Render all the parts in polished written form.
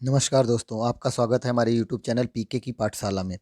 नमस्कार दोस्तों, आपका स्वागत है हमारे यूट्यूब चैनल पीके की पाठशाला में।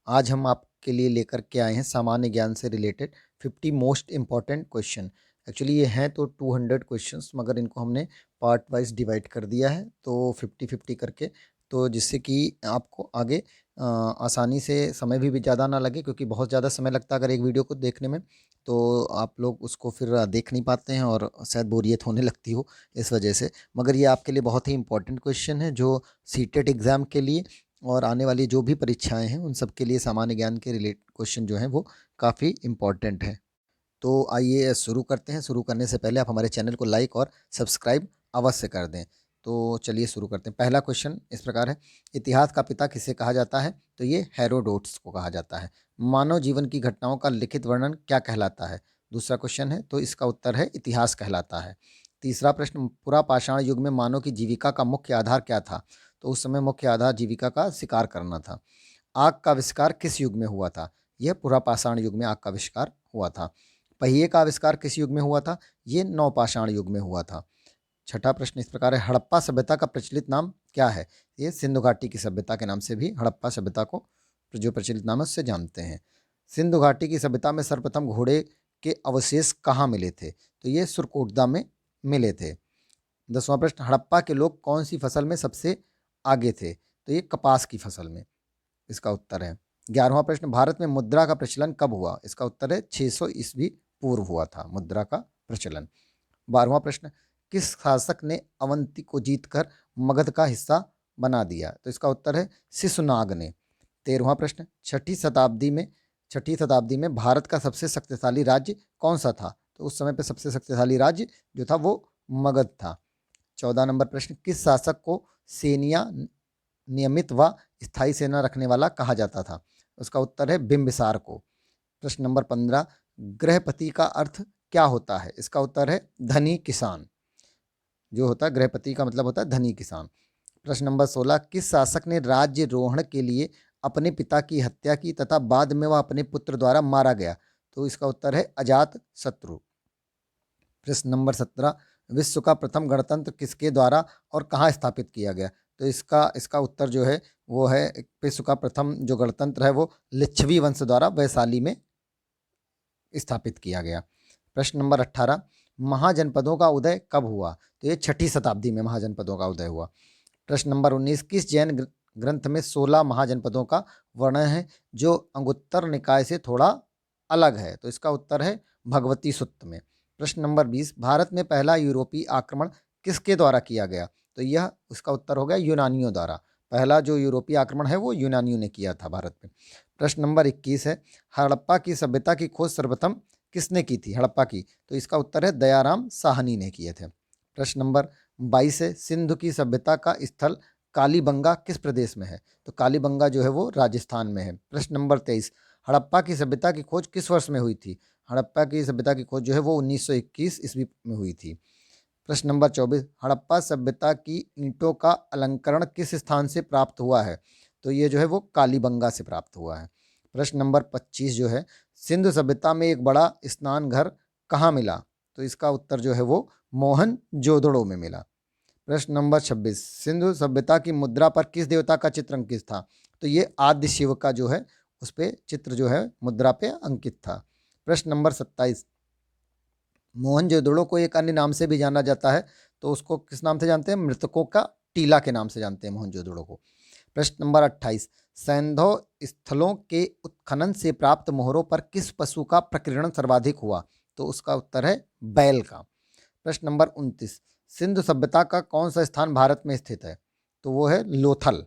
आज हम आपके लिए लेकर के आए हैं सामान्य ज्ञान से related 50 most important question. Actually ये हैं तो 200 क्वेश्चंस, मगर इनको हमने पार्ट वाइज डिवाइड कर दिया है, तो 50-50 करके, तो जिससे कि आपको आगे आसानी से समय भी ज़्यादा ना लगे, क्योंकि बहुत ज़्यादा समय लगता है अगर एक वीडियो को देखने में, तो आप लोग उसको फिर देख नहीं पाते हैं और शायद बोरियत होने लगती हो इस वजह से। मगर ये आपके लिए बहुत ही इंपॉर्टेंट क्वेश्चन है, जो सीटेट एग्ज़ाम के लिए और आने वाली जो भी परीक्षाएं हैं उन सब के लिए सामान्य ज्ञान के रिलेटेड क्वेश्चन जो हैं वो काफ़ी इम्पॉर्टेंट है। तो आइए शुरू करते हैं। शुरू करने से पहले आप हमारे चैनल को लाइक और सब्सक्राइब अवश्य कर दें। तो चलिए शुरू करते हैं। पहला क्वेश्चन इस प्रकार है, इतिहास का पिता किसे कहा जाता है? तो ये हेरोडोट्स को कहा जाता है। मानव जीवन की घटनाओं का लिखित वर्णन क्या कहलाता है? दूसरा क्वेश्चन है, तो इसका उत्तर है इतिहास कहलाता है। तीसरा प्रश्न, पुरा पाषाण युग में मानव की जीविका का मुख्य आधार क्या था? तो उस समय मुख्य आधार जीविका का शिकार करना था। आग का आविष्कार किस युग में हुआ था? यह पुरा पाषाण युग में आग का आविष्कार हुआ था। पहिए का आविष्कार किस युग में हुआ था? ये नवपाषाण युग में हुआ था। छठा प्रश्न इस प्रकार है, हड़प्पा सभ्यता का प्रचलित नाम क्या है? ये सिंधु घाटी की सभ्यता के नाम से भी हड़प्पा सभ्यता को जो प्रचलित नाम है उससे जानते हैं। सिंधु घाटी की सभ्यता में सर्वप्रथम घोड़े के अवशेष कहाँ मिले थे? तो ये सुरकोटदा में मिले थे। 10वां प्रश्न, हड़प्पा के लोग कौन सी फसल में सबसे आगे थे? तो ये कपास की फसल में इसका उत्तर है। 11वां प्रश्न, भारत में मुद्रा का प्रचलन कब हुआ? इसका उत्तर है 600 ईस्वी पूर्व हुआ था मुद्रा का प्रचलन। 12वां प्रश्न, किस शासक ने अवंती को जीतकर मगध का हिस्सा बना दिया? तो इसका उत्तर है शिशुनाग ने। 13वां प्रश्न, छठी शताब्दी में भारत का सबसे शक्तिशाली राज्य कौन सा था? तो उस समय पे सबसे शक्तिशाली राज्य जो था वो मगध था। 14 नंबर प्रश्न, किस शासक को सेनिया नियमित व स्थायी सेना रखने वाला कहा जाता था? उसका उत्तर है बिंबिसार को। प्रश्न नंबर 15, गृहपति का अर्थ क्या होता है? इसका उत्तर है धनी किसान। जो होता है गृहपति का मतलब होता है धनी किसान। प्रश्न नंबर 16, किस शासक ने राज्यरोहण के लिए अपने पिता की हत्या की तथा बाद में वह अपने पुत्र द्वारा मारा गया? तो इसका उत्तर है अजात शत्रु। प्रश्न नंबर 17, विश्व का प्रथम गणतंत्र किसके द्वारा और कहाँ स्थापित किया गया? तो इसका इसका उत्तर जो है वो है, विश्व का प्रथम जो गणतंत्र है वो लिच्छवी वंश द्वारा वैशाली में स्थापित किया गया। प्रश्न नंबर 18, महाजनपदों का उदय कब हुआ? तो ये छठी शताब्दी में महाजनपदों का उदय हुआ। प्रश्न नंबर 19, किस जैन ग्रंथ में 16 महाजनपदों का वर्णन है जो अंगुत्तर निकाय से थोड़ा अलग है? तो इसका उत्तर है भगवती सुत्त में। प्रश्न नंबर 20, भारत में पहला यूरोपीय आक्रमण किसके द्वारा किया गया? तो यह उसका उत्तर हो गया यूनानियों द्वारा। पहला जो यूरोपीय आक्रमण है वो यूनानियों ने किया था भारत में। प्रश्न नंबर 21 है, हड़प्पा की सभ्यता की खोज सर्वप्रथम किसने की थी? हड़प्पा की, तो इसका उत्तर है दयाराम साहनी ने किए थे। प्रश्न नंबर 22 है, सिंधु की सभ्यता का स्थल कालीबंगा किस प्रदेश में है? तो कालीबंगा जो है वो राजस्थान में है। प्रश्न नंबर 23, हड़प्पा की सभ्यता की खोज किस वर्ष में हुई थी? हड़प्पा की सभ्यता की खोज जो है वो 1921 ईस्वी में हुई थी। प्रश्न नंबर 24, हड़प्पा सभ्यता की ईंटों का अलंकरण किस स्थान से प्राप्त हुआ है? तो ये जो है वो कालीबंगा से प्राप्त हुआ है। प्रश्न नंबर 25 जो है, सिंधु सभ्यता में एक बड़ा स्नान घर कहाँ मिला? तो इसका उत्तर जो है वो मोहनजोदड़ो में मिला। प्रश्न नंबर 26, सिंधु सभ्यता की मुद्रा पर किस देवता का चित्र अंकित था? तो ये आद्य शिव का जो है उस पे चित्र जो है मुद्रा पे अंकित था। प्रश्न नंबर 27, मोहनजोदड़ो को एक अन्य नाम से भी जाना जाता है, तो उसको किस नाम से जानते हैं? मृतकों का टीला के नाम से जानते हैं मोहनजोदड़ो को। प्रश्न नंबर 28, सैंधव स्थलों के उत्खनन से प्राप्त मोहरों पर किस पशु का प्रकीर्णन सर्वाधिक हुआ? तो उसका उत्तर है बैल का। प्रश्न नंबर 29, सिंधु सभ्यता का कौन सा स्थान भारत में स्थित है? तो वो है लोथल।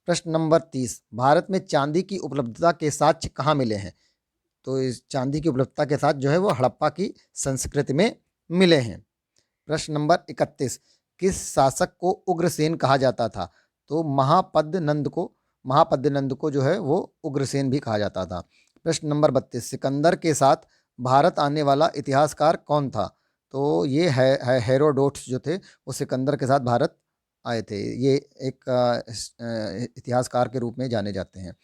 प्रश्न नंबर 30, भारत में चांदी की उपलब्धता के साक्ष्य कहाँ मिले हैं? तो इस चांदी की उपलब्धता के साथ जो है वो हड़प्पा की संस्कृति में मिले हैं। प्रश्न नंबर 31, किस शासक को उग्रसेन कहा जाता था? तो महापद्य नंद को जो है वो उग्रसेन भी कहा जाता था। प्रश्न नंबर 32, सिकंदर के साथ भारत आने वाला इतिहासकार कौन था? तो ये है हेरोडोट्स जो थे वो सिकंदर के साथ भारत आए थे। ये एक इतिहासकार के रूप में जाने जाते हैं।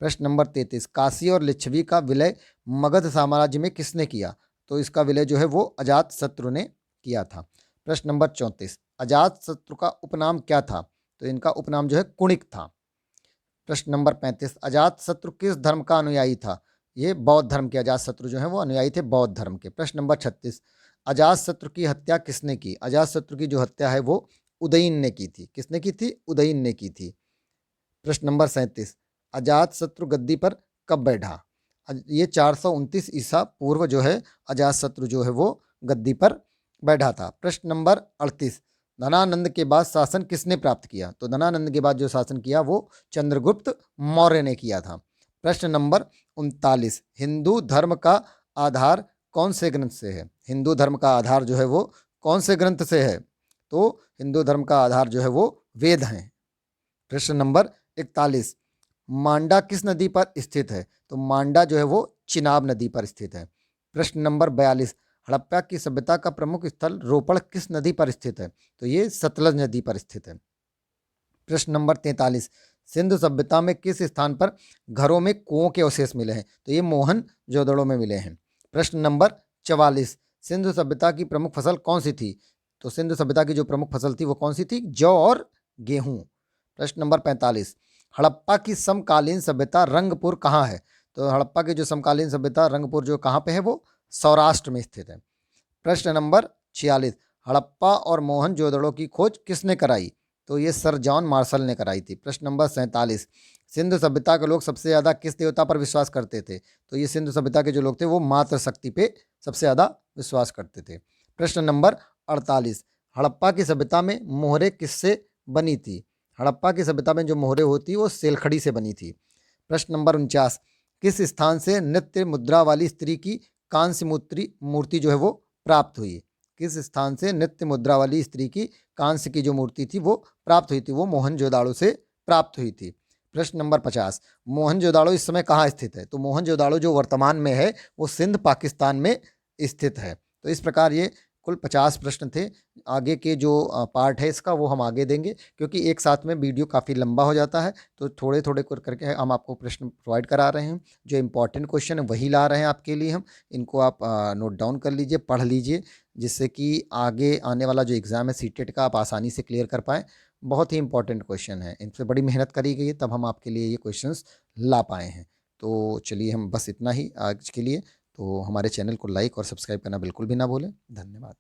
प्रश्न नंबर 33, काशी और लिच्छवी का विलय मगध साम्राज्य में किसने किया? तो इसका विलय जो है वो अजात शत्रु ने किया था। प्रश्न नंबर 34, अजात शत्रु का उपनाम क्या था? तो इनका उपनाम जो है कुणिक था। प्रश्न नंबर 35, अजातशत्रु किस धर्म का अनुयायी था? ये बौद्ध धर्म के अजातशत्रु जो है वो अनुयायी थे बौद्ध धर्म के। प्रश्न नंबर 36, अजातशत्रु की हत्या किसने की? अजातशत्रु की जो हत्या है वो उदयीन ने की थी। किसने की थी? उदयीन ने की थी। प्रश्न नंबर 37, अजातशत्रु गद्दी पर कब बैठा? ये 429 ईसा पूर्व जो है अजातशत्रु जो है वो गद्दी पर बैठा था। प्रश्न नंबर 38, धनानंद के बाद शासन किसने प्राप्त किया? तो धनानंद के बाद जो शासन किया वो चंद्रगुप्त मौर्य ने किया था। प्रश्न नंबर 39, हिंदू धर्म का आधार कौन से ग्रंथ से है? हिंदू धर्म का आधार जो है वो कौन से ग्रंथ से है? तो हिंदू धर्म का आधार जो है वो वेद हैं। प्रश्न नंबर 41, मांडा किस नदी पर स्थित है? तो मांडा जो है वो चिनाब नदी पर स्थित है। प्रश्न नंबर 42, हड़प्पा की सभ्यता का प्रमुख स्थल रोपड़ किस नदी पर स्थित है? तो ये सतलज नदी पर स्थित है। प्रश्न नंबर 43, सिंधु सभ्यता में किस स्थान पर घरों में कुओं के अवशेष मिले हैं? तो ये मोहन जोदड़ो में मिले हैं। प्रश्न नंबर 44, सिंधु सभ्यता की प्रमुख फसल कौन सी थी? तो सिंधु सभ्यता की जो प्रमुख फसल थी वो कौन सी थी? जौ और गेहूं। प्रश्न नंबर 45, हड़प्पा की समकालीन सभ्यता रंगपुर कहाँ है? तो हड़प्पा की जो समकालीन सभ्यता रंगपुर जो कहाँ पे है वो सौराष्ट्र में स्थित है। प्रश्न नंबर 46, हड़प्पा और मोहनजोदड़ो की खोज किसने कराई? तो ये सर जॉन मार्शल ने कराई थी। प्रश्न नंबर 47, सिंधु सभ्यता के लोग सबसे ज़्यादा किस देवता पर विश्वास करते थे? तो ये सिंधु सभ्यता के जो लोग थे वो मातृशक्ति पे सबसे ज़्यादा विश्वास करते थे। प्रश्न नंबर 48, हड़प्पा की सभ्यता में मोहरें किससे बनी थी? हड़प्पा की सभ्यता में जो मोहरें होती वो सेलखड़ी से बनी थी। प्रश्न नंबर 49, किस स्थान से नृत्य मुद्रा वाली स्त्री की कांस्य मूर्ति जो है वो प्राप्त हुई? किस स्थान से नृत्य मुद्रा वाली स्त्री की कांस्य की जो मूर्ति थी वो प्राप्त हुई थी? वो मोहनजोदाड़ो से प्राप्त हुई थी। प्रश्न नंबर 50, मोहनजोदाड़ो इस समय कहाँ स्थित है? तो मोहनजोदाड़ो जो वर्तमान में है वो सिंध पाकिस्तान में स्थित है। तो इस प्रकार ये कुल 50 प्रश्न थे। आगे के जो पार्ट है इसका वो हम आगे देंगे, क्योंकि एक साथ में वीडियो काफ़ी लंबा हो जाता है, तो थोड़े थोड़े करके हम आपको प्रश्न प्रोवाइड करा रहे हैं। जो इंपॉर्टेंट क्वेश्चन है वही ला रहे हैं आपके लिए हम। इनको आप नोट डाउन कर लीजिए, पढ़ लीजिए, जिससे कि आगे आने वाला जो एग्ज़ाम है सीटेट का आप आसानी से क्लियर कर पाएँ। बहुत ही इंपॉर्टेंट क्वेश्चन है, इन पर बड़ी मेहनत करी गई है, तब हम आपके लिए ये क्वेश्चंस ला पाए हैं। तो चलिए हम बस इतना ही आज के लिए। तो हमारे चैनल को लाइक और सब्सक्राइब करना बिल्कुल भी ना भूलें। धन्यवाद।